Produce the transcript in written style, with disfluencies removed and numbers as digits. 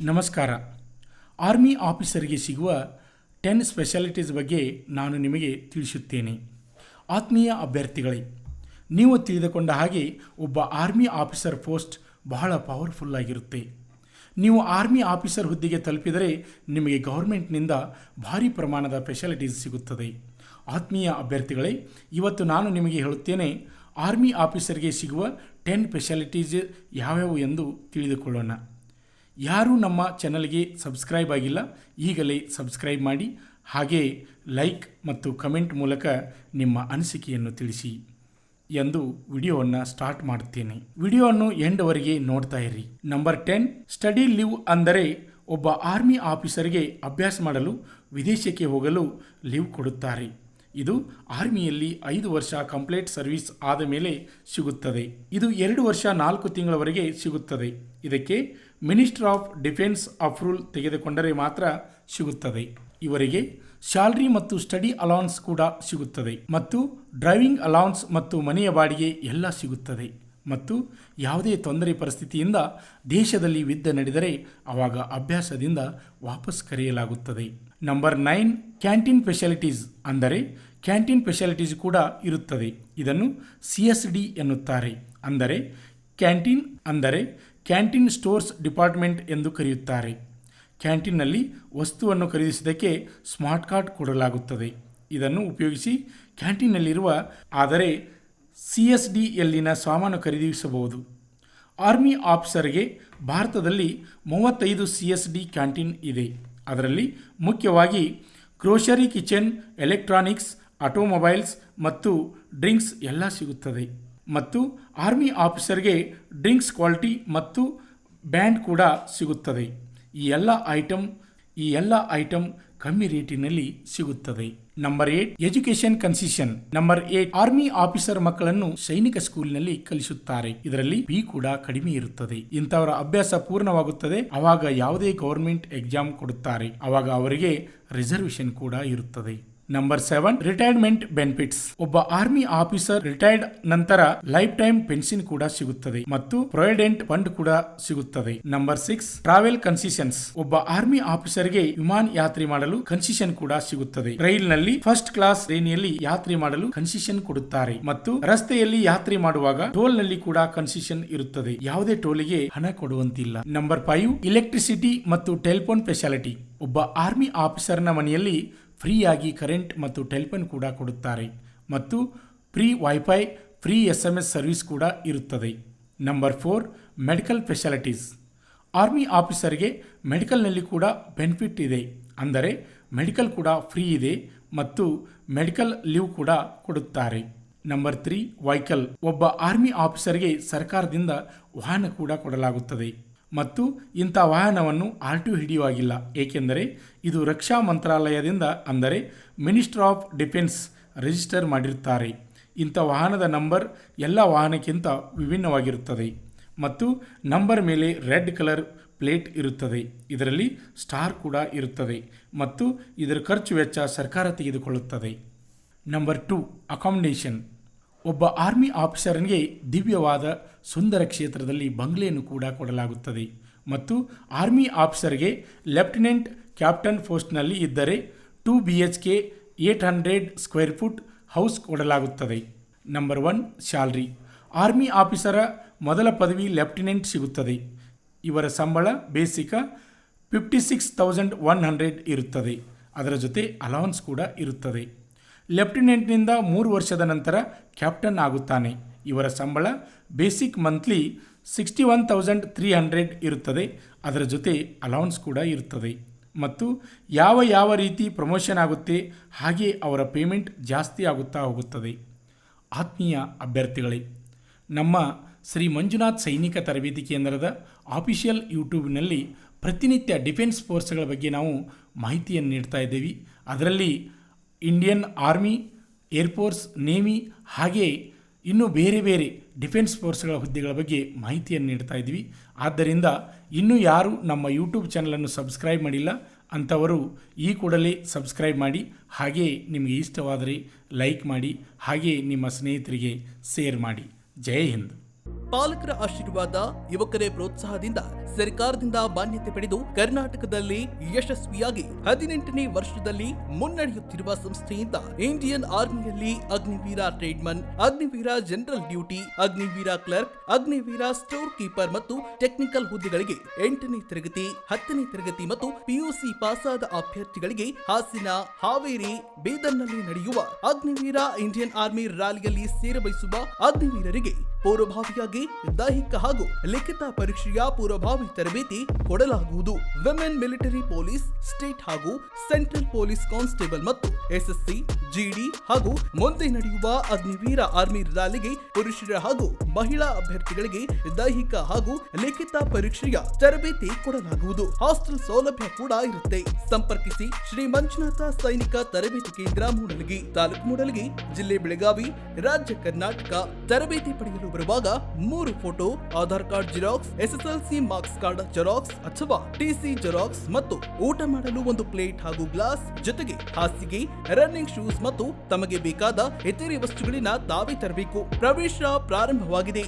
ನಮಸ್ಕಾರ. ಆರ್ಮಿ ಆಫೀಸರ್ಗೆ ಸಿಗುವ 10 ಸ್ಪೆಷಾಲಿಟೀಸ್ ಬಗ್ಗೆ ನಾನು ನಿಮಗೆ ತಿಳಿಸುತ್ತೇನೆ. ಆತ್ಮೀಯ ಅಭ್ಯರ್ಥಿಗಳೇ, ನೀವು ತಿಳಿದುಕೊಂಡ ಹಾಗೆ ಒಬ್ಬ ಆರ್ಮಿ ಆಫೀಸರ್ ಪೋಸ್ಟ್ ಬಹಳ ಪವರ್ಫುಲ್ ಆಗಿರುತ್ತೆ. ನೀವು ಆರ್ಮಿ ಆಫೀಸರ್ ಹುದ್ದೆಗೆ ತಲುಪಿದರೆ ನಿಮಗೆ ಗೌರ್ಮೆಂಟ್ನಿಂದ ಭಾರಿ ಪ್ರಮಾಣದ ಫೆಸಿಲಿಟೀಸ್ ಸಿಗುತ್ತದೆ. ಆತ್ಮೀಯ ಅಭ್ಯರ್ಥಿಗಳೇ, ಇವತ್ತು ನಾನು ನಿಮಗೆ ಹೇಳುತ್ತೇನೆ ಆರ್ಮಿ ಆಫೀಸರ್ಗೆ ಸಿಗುವ 10 ಫೆಸಿಲಿಟೀಸ್ ಯಾವ್ಯಾವು ಎಂದು ತಿಳಿದುಕೊಳ್ಳೋಣ. ಯಾರೂ ನಮ್ಮ ಚಾನಲ್ಗೆ ಸಬ್ಸ್ಕ್ರೈಬ್ ಆಗಿಲ್ಲ, ಈಗಲೇ ಸಬ್ಸ್ಕ್ರೈಬ್ ಮಾಡಿ, ಹಾಗೆ ಲೈಕ್ ಮತ್ತು ಕಮೆಂಟ್ ಮೂಲಕ ನಿಮ್ಮ ಅನಿಸಿಕೆಯನ್ನು ತಿಳಿಸಿ ಎಂದು ವಿಡಿಯೋವನ್ನು ಸ್ಟಾರ್ಟ್ ಮಾಡುತ್ತೇನೆ. ವಿಡಿಯೋವನ್ನು ಎಂಡ್ವರೆಗೆ ನೋಡ್ತಾ ಇರಿ. ನಂಬರ್ 10, ಸ್ಟಡಿ ಲೀವ್ ಅಂದರೆ ಒಬ್ಬ ಆರ್ಮಿ ಆಫೀಸರ್ಗೆ ಅಭ್ಯಾಸ ಮಾಡಲು ವಿದೇಶಕ್ಕೆ ಹೋಗಲು ಲೀವ್ ಕೊಡುತ್ತಾರೆ. ಇದು ಆರ್ಮಿಯಲ್ಲಿ 5 ವರ್ಷ ಕಂಪ್ಲೀಟ್ ಸರ್ವಿಸ್ ಆದ ಮೇಲೆ ಸಿಗುತ್ತದೆ. ಇದು 2 ವರ್ಷ 4 ತಿಂಗಳವರೆಗೆ ಸಿಗುತ್ತದೆ. ಇದಕ್ಕೆ ಮಿನಿಸ್ಟರ್ ಆಫ್ ಡಿಫೆನ್ಸ್ ಅಪ್ರೂವಲ್ ತೆಗೆದುಕೊಂಡರೆ ಮಾತ್ರ ಸಿಗುತ್ತದೆ. ಇವರಿಗೆ ಸ್ಯಾಲರಿ ಮತ್ತು ಸ್ಟಡಿ ಅಲೌನ್ಸ್ ಕೂಡ ಸಿಗುತ್ತದೆ ಮತ್ತು ಡ್ರೈವಿಂಗ್ ಅಲೌನ್ಸ್ ಮತ್ತು ಮನೆಯ ಬಾಡಿಗೆ ಎಲ್ಲ ಸಿಗುತ್ತದೆ. ಮತ್ತು ಯಾವುದೇ ತೊಂದರೆ ಪರಿಸ್ಥಿತಿಯಿಂದ ದೇಶದಲ್ಲಿ ಯುದ್ಧ ನಡೆದರೆ ಆವಾಗ ಅಭ್ಯಾಸದಿಂದ ವಾಪಸ್ ಕರೆಯಲಾಗುತ್ತದೆ. ನಂಬರ್ 9, ಕ್ಯಾಂಟೀನ್ ಫೆಸಿಲಿಟೀಸ್ ಅಂದರೆ ಕ್ಯಾಂಟೀನ್ ಫೆಸಿಲಿಟೀಸ್ ಕೂಡ ಇರುತ್ತದೆ. ಇದನ್ನು CSD ಎನ್ನುತ್ತಾರೆ. ಅಂದರೆ ಕ್ಯಾಂಟೀನ್ ಸ್ಟೋರ್ಸ್ ಡಿಪಾರ್ಟ್ಮೆಂಟ್ ಎಂದು ಕರೆಯುತ್ತಾರೆ. ಕ್ಯಾಂಟೀನ್ನಲ್ಲಿ ವಸ್ತುವನ್ನು ಖರೀದಿಸಿದ್ದಕ್ಕೆ ಸ್ಮಾರ್ಟ್ ಕಾರ್ಡ್ ಕೊಡಲಾಗುತ್ತದೆ. ಇದನ್ನು ಉಪಯೋಗಿಸಿ ಕ್ಯಾಂಟೀನ್ನಲ್ಲಿರುವ ಆದರೆ CSDಯಲ್ಲಿನ ಸಾಮಾನು ಖರೀದಿಸಬಹುದು. ಆರ್ಮಿ ಆಫೀಸರ್ಗೆ ಭಾರತದಲ್ಲಿ 35 CSD ಕ್ಯಾಂಟೀನ್ ಇದೆ. ಅದರಲ್ಲಿ ಮುಖ್ಯವಾಗಿ ಗ್ರೋಸರಿ, ಕಿಚನ್, ಎಲೆಕ್ಟ್ರಾನಿಕ್ಸ್, ಆಟೋಮೊಬೈಲ್ಸ್ ಮತ್ತು ಡ್ರಿಂಕ್ಸ್ ಎಲ್ಲ ಸಿಗುತ್ತದೆ. ಮತ್ತು ಆರ್ಮಿ ಆಫೀಸರ್ಗೆ ಡ್ರಿಂಕ್ಸ್ ಕ್ವಾಲಿಟಿ ಮತ್ತು ಬ್ಯಾಂಡ್ ಕೂಡ ಸಿಗುತ್ತದೆ. ಈ ಎಲ್ಲ ಐಟಮ್ ಕಮ್ಮಿ ರೇಟಿನಲ್ಲಿ ಸಿಗುತ್ತದೆ. Number 8, education concession. Number 8, army officer ಮಕ್ಕಳನ್ನು ಸೈನಿಕ ಸ್ಕೂಲಿನಲ್ಲಿ ಕಲಿಸುತ್ತಾರೆ. ಇದರಲ್ಲಿ ಫೀ ಕೂಡ ಕಡಿಮೆ ಇರುತ್ತದೆ. ಇಂಥವರ ಅಭ್ಯಾಸ ಪೂರ್ಣವಾಗುತ್ತದೆ ಆವಾಗ ಯಾವುದೇ ಗವರ್ಮೆಂಟ್ ಎಕ್ಸಾಮ್ ಕೊಡುತ್ತಾರೆ. ಆವಾಗ ಅವರಿಗೆ ರಿಸರ್ವೇಶನ್ ಕೂಡ ಇರುತ್ತದೆ. Number 7, retirement benefits. ಒಬ್ಬ ಆರ್ಮಿ ಆಫೀಸರ್ ರಿಟೈರ್ಡ್ ನಂತರ ಲೈಫ್ ಟೈಮ್ ಪೆನ್ಷನ್ ಕೂಡ ಸಿಗುತ್ತದೆ ಮತ್ತು ಪ್ರೊವಿಡೆಂಟ್ ಫಂಡ್ ಕೂಡ ಸಿಗುತ್ತದೆ. Number 6, travel concessions. ಒಬ್ಬ ಆರ್ಮಿ ಆಫೀಸರ್ಗೆ ವಿಮಾನ ಯಾತ್ರೆ ಮಾಡಲು ಕನ್ಸೆಷನ್ ಕೂಡ ಸಿಗುತ್ತದೆ. ರೈಲಿನಲ್ಲಿ ಫಸ್ಟ್ ಕ್ಲಾಸ್ ಶ್ರೇಣಿಯಲ್ಲಿ ಯಾತ್ರೆ ಮಾಡಲು ಕನ್ಸೆಷನ್ ಕೊಡುತ್ತಾರೆ ಮತ್ತು ರಸ್ತೆಯಲ್ಲಿ ಯಾತ್ರೆ ಮಾಡುವಾಗ ಟೋಲ್ ನಲ್ಲಿ ಕೂಡ ಕನ್ಸೆಷನ್ ಇರುತ್ತದೆ. ಯಾವುದೇ ಟೋಲಿಗೆ ಹಣ ಕೊಡುವಂತಿಲ್ಲ. ನಂಬರ್ 5, ಇಲೆಕ್ಟ್ರಿಸಿಟಿ ಮತ್ತು ಟೆಲಿಫೋನ್ ಫೆಸಿಲಿಟಿ. ಒಬ್ಬ ಆರ್ಮಿ ಆಫೀಸರ್ನ ಮನೆಯಲ್ಲಿ ಫ್ರೀಯಾಗಿ ಕರೆಂಟ್ ಮತ್ತು ಟೆಲಿಫೋನ್ ಕೂಡ ಕೊಡುತ್ತಾರೆ ಮತ್ತು free wifi, free SMS service ಕೂಡ ಇರುತ್ತದೆ. Number 4, medical facilities. ಆರ್ಮಿ ಆಫೀಸರ್ಗೆ ಮೆಡಿಕಲ್ನಲ್ಲಿ ಕೂಡ ಬೆನಿಫಿಟ್ ಇದೆ. ಅಂದರೆ ಮೆಡಿಕಲ್ ಕೂಡ ಫ್ರೀ ಇದೆ ಮತ್ತು ಮೆಡಿಕಲ್ ಲೀವ್ ಕೂಡ ಕೊಡುತ್ತಾರೆ. Number 3, vehicle. ಒಬ್ಬ ಆರ್ಮಿ ಆಫೀಸರ್ಗೆ ಸರ್ಕಾರದಿಂದ ವಾಹನ ಕೂಡ ಕೊಡಲಾಗುತ್ತದೆ ಮತ್ತು ಇಂಥ ವಾಹನವನ್ನು RTO ಹಿಡಿಯುವಾಗಿಲ್ಲ. ಏಕೆಂದರೆ ಇದು ರಕ್ಷಾ ಮಂತ್ರಾಲಯದಿಂದ ಅಂದರೆ ಮಿನಿಸ್ಟರ್ ಆಫ್ ಡಿಫೆನ್ಸ್ ರಿಜಿಸ್ಟರ್ ಮಾಡಿರುತ್ತಾರೆ. ಇಂಥ ವಾಹನದ ನಂಬರ್ ಎಲ್ಲ ವಾಹನಕ್ಕಿಂತ ವಿಭಿನ್ನವಾಗಿರುತ್ತದೆ ಮತ್ತು ನಂಬರ್ ಮೇಲೆ ರೆಡ್ ಕಲರ್ ಪ್ಲೇಟ್ ಇರುತ್ತದೆ. ಇದರಲ್ಲಿ ಸ್ಟಾರ್ ಕೂಡ ಇರುತ್ತದೆ ಮತ್ತು ಇದರ ಖರ್ಚು ವೆಚ್ಚ ಸರ್ಕಾರ ತೆಗೆದುಕೊಳ್ಳುತ್ತದೆ. Number 2, accommodation. ಒಬ್ಬ ಆರ್ಮಿ ಆಫೀಸರ್ಗೆ ದಿವ್ಯವಾದ ಸುಂದರ ಕ್ಷೇತ್ರದಲ್ಲಿ ಬಂಗ್ಲೆಯನ್ನು ಕೂಡ ಕೊಡಲಾಗುತ್ತದೆ ಮತ್ತು ಆರ್ಮಿ ಆಫೀಸರ್ಗೆ ಲೆಫ್ಟಿನೆಂಟ್ ಕ್ಯಾಪ್ಟನ್ ಪೋಸ್ಟ್ನಲ್ಲಿ ಇದ್ದರೆ 2 BHK 800 ಸ್ಕ್ವೇರ್ ಫುಟ್ ಹೌಸ್ ಕೊಡಲಾಗುತ್ತದೆ. Number 1, salary. ಆರ್ಮಿ ಆಫೀಸರ ಮೊದಲ ಪದವಿ ಲೆಫ್ಟಿನೆಂಟ್ ಸಿಗುತ್ತದೆ. ಇವರ ಸಂಬಳ ಬೇಸಿಕ 56,100 ಇರುತ್ತದೆ. ಅದರ ಜೊತೆ ಅಲೌನ್ಸ್ ಕೂಡ ಇರುತ್ತದೆ. ಲೆಫ್ಟಿನೆಂಟ್ನಿಂದ 3 ವರ್ಷದ ನಂತರ ಕ್ಯಾಪ್ಟನ್ ಆಗುತ್ತಾನೆ. ಇವರ ಸಂಬಳ ಬೇಸಿಕ್ ಮಂತ್ಲಿ 61,300 ಇರುತ್ತದೆ. ಅದರ ಜೊತೆ ಅಲೌನ್ಸ್ ಕೂಡ ಇರುತ್ತದೆ ಮತ್ತು ಯಾವ ರೀತಿ ಪ್ರಮೋಷನ್ ಆಗುತ್ತೆ ಹಾಗೆ ಅವರ ಪೇಮೆಂಟ್ ಜಾಸ್ತಿ ಆಗುತ್ತಾ ಹೋಗುತ್ತದೆ. ಆತ್ಮೀಯ ಅಭ್ಯರ್ಥಿಗಳೇ, ನಮ್ಮ ಶ್ರೀ ಮಂಜುನಾಥ್ ಸೈನಿಕ ತರಬೇತಿ ಕೇಂದ್ರದ ಆಫಿಷಿಯಲ್ ಯೂಟ್ಯೂಬ್ನಲ್ಲಿ ಪ್ರತಿನಿತ್ಯ ಡಿಫೆನ್ಸ್ ಫೋರ್ಸ್ಗಳ ಬಗ್ಗೆ ನಾವು ಮಾಹಿತಿಯನ್ನು ನೀಡ್ತಾ ಇದ್ದೇವೆ. ಅದರಲ್ಲಿ ಇಂಡಿಯನ್ ಆರ್ಮಿ, ಏರ್ಫೋರ್ಸ್, ನೇವಿ ಹಾಗೆ ಇನ್ನೂ ಬೇರೆ ಡಿಫೆನ್ಸ್ ಫೋರ್ಸ್ಗಳ ಹುದ್ದೆಗಳ ಬಗ್ಗೆ ಮಾಹಿತಿಯನ್ನು ನೀಡ್ತಾ ಇದ್ವಿ. ಆದ್ದರಿಂದ ಇನ್ನೂ ಯಾರು ನಮ್ಮ ಯೂಟ್ಯೂಬ್ ಚಾನಲನ್ನು ಸಬ್ಸ್ಕ್ರೈಬ್ ಮಾಡಿಲ್ಲ ಅಂಥವರು ಈ ಕೂಡಲೇ ಸಬ್ಸ್ಕ್ರೈಬ್ ಮಾಡಿ, ಹಾಗೆ ನಿಮಗೆ ಇಷ್ಟವಾದರೆ ಲೈಕ್ ಮಾಡಿ, ಹಾಗೆ ನಿಮ್ಮ ಸ್ನೇಹಿತರಿಗೆ ಶೇರ್ ಮಾಡಿ. ಜೈ ಹಿಂದ್. ಪಾಲಕರ ಆಶೀರ್ವಾದ, ಯುವಕರೇ ಪ್ರೋತ್ಸಾಹದಿಂದ ಸರ್ಕಾರದಿಂದ ಮಾನ್ಯತೆ ಪಡೆದು ಕರ್ನಾಟಕದಲ್ಲಿ ಯಶಸ್ವಿಯಾಗಿ 18ನೇ ವರ್ಷದಲ್ಲಿ ಮುನ್ನಡೆಯುತ್ತಿರುವ ಸಂಸ್ಥೆಯಿಂದ ಇಂಡಿಯನ್ ಆರ್ಮಿಯಲ್ಲಿ Agniveer tradesman, Agniveer general duty, Agniveer clerk, Agniveer store keeper ಮತ್ತು ಟೆಕ್ನಿಕಲ್ ಹುದ್ದೆಗಳಿಗೆ 8ನೇ ತರಗತಿ, 10ನೇ ತರಗತಿ ಮತ್ತು ಪಿಯುಸಿ ಪಾಸಾದ ಅಭ್ಯರ್ಥಿಗಳಿಗೆ ಹಾಸನ, ಹಾವೇರಿ, ಬೀದರ್ನಲ್ಲಿ ನಡೆಯುವ ಅಗ್ನಿವೀರ ಇಂಡಿಯನ್ ಆರ್ಮಿ ರ್ಯಾಲಿಯಲ್ಲಿ ಸೇರಬಯಸುವ ಅಗ್ನಿವೀರರಿಗೆ ಪೂರ್ವಭಾವಿಯಾಗಿ ದೈಹಿಕ ಹಾಗೂ ಲಿಖಿತ ಪರೀಕ್ಷೆಯ ಪೂರ್ವಭಾವಿ ತರಬೇತಿ ಕೊಡಲಾಗುವುದು. ವಿಮೆನ್ ಮಿಲಿಟರಿ ಪೊಲೀಸ್, ಸ್ಟೇಟ್ ಹಾಗೂ ಸೆಂಟ್ರಲ್ ಪೊಲೀಸ್ ಕಾನ್ಸ್ಟೇಬಲ್ ಮತ್ತು ಎಸ್ಎಸ್ಸಿ, ಜಿಡಿ ಹಾಗೂ ಮುಂದೆ ನಡೆಯುವ ಅಗ್ನಿವೀರ ಆರ್ಮಿ ರ್ಯಾಲಿಗೆ ಪುರುಷರ ಹಾಗೂ ಮಹಿಳಾ ಅಭ್ಯರ್ಥಿಗಳಿಗೆ ದೈಹಿಕ ಹಾಗೂ ಲಿಖಿತ ಪರೀಕ್ಷೆಯ ತರಬೇತಿ ಕೊಡಲಾಗುವುದು. ಹಾಸ್ಟೆಲ್ ಸೌಲಭ್ಯ ಕೂಡ ಇರುತ್ತೆ. ಸಂಪರ್ಕಿಸಿ ಶ್ರೀ ಮಂಜುನಾಥ ಸೈನಿಕ ತರಬೇತಿ ಕೇಂದ್ರ, ಮೂಡಲಗಿ, ತಾಲೂಕು ಮೂಡಲಗಿ, ಜಿಲ್ಲೆ ಬೆಳಗಾವಿ, ರಾಜ್ಯ ಕರ್ನಾಟಕ. ತರಬೇತಿ ಪಡೆಯಲು ಬರುವಾಗ 3 photo, Aadhaar card xerox, SSLC marks card xerox ಅಥವಾ ಟಿಸಿ ಜೆರಾಕ್ಸ್ ಮತ್ತು ಊಟ ಮಾಡಲು 1 ಪ್ಲೇಟ್ ಹಾಗೂ ಗ್ಲಾಸ್, ಜೊತೆಗೆ ಹಾಸಿಗೆ, ರನ್ನಿಂಗ್ ಶೂಸ್ ಮತ್ತು ತಮಗೆ ಬೇಕಾದ ಇತರೆ ವಸ್ತುಗಳಿನ ತಾವೇ ತರಬೇಕು. ಪ್ರವೇಶ ಪ್ರಾರಂಭವಾಗಿದೆ.